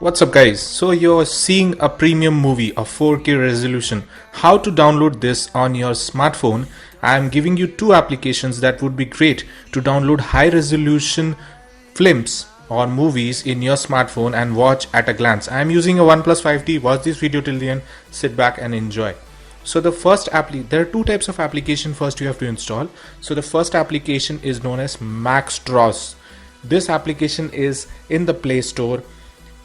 What's up guys? So you're seeing a premium movie of 4K resolution. How to download this on your smartphone? I'm giving you two applications that would be great to download high resolution films or movies in your smartphone and watch at a glance. I'm using a OnePlus 5T. Watch this video till the end, sit back and enjoy. So the first there are two types of application first you have to install. So the first application is known as Maxtroz. This application is in the Play Store.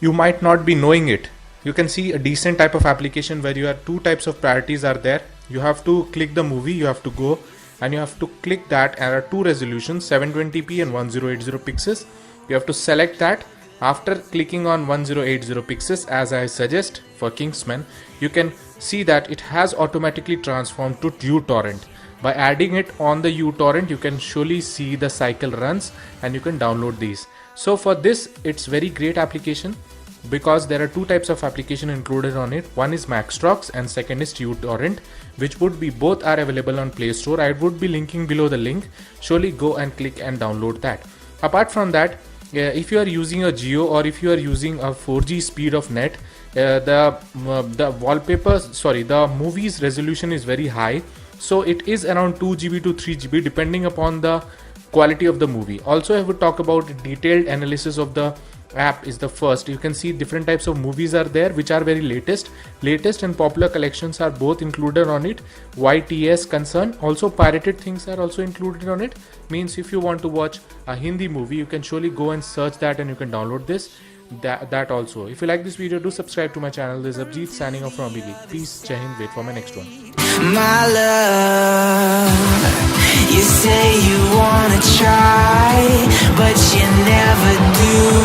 You might not be knowing it. You can see a decent type of application where you have two types of priorities are there. You have to click the movie, you have to go and you have to click that, and there are two resolutions, 720p and 1080 pixels. You have to select that. After clicking on 1080 pixels, as I suggest for Kingsman, you can see that it has automatically transformed to uTorrent. By adding it on the uTorrent, you can surely see the cycle runs and you can download these. So for this, it's very great application because there are two types of application included on it. One is Maxtroz and second is uTorrent, which would be both are available on Play Store. I would be linking below the link. Surely go and click and download that. Apart from that, if you are using a Jio or if you are using a 4G speed of net, the movie's resolution is very high. So it is around 2 GB to 3 GB depending upon the quality of the movie. Also, I would talk about detailed analysis of the app is the first. You can see different types of movies are there which are very latest and popular collections are both included on it. YTS concern, also pirated things are also included on it. Means if you want to watch a Hindi movie, you can surely go and search that and you can download this. That also. If you like this video, do subscribe to my channel. This is Abjeet signing off from Abhi. Peace, Jai Hind, wait for my next one. My love, you say you wanna try, but you never do.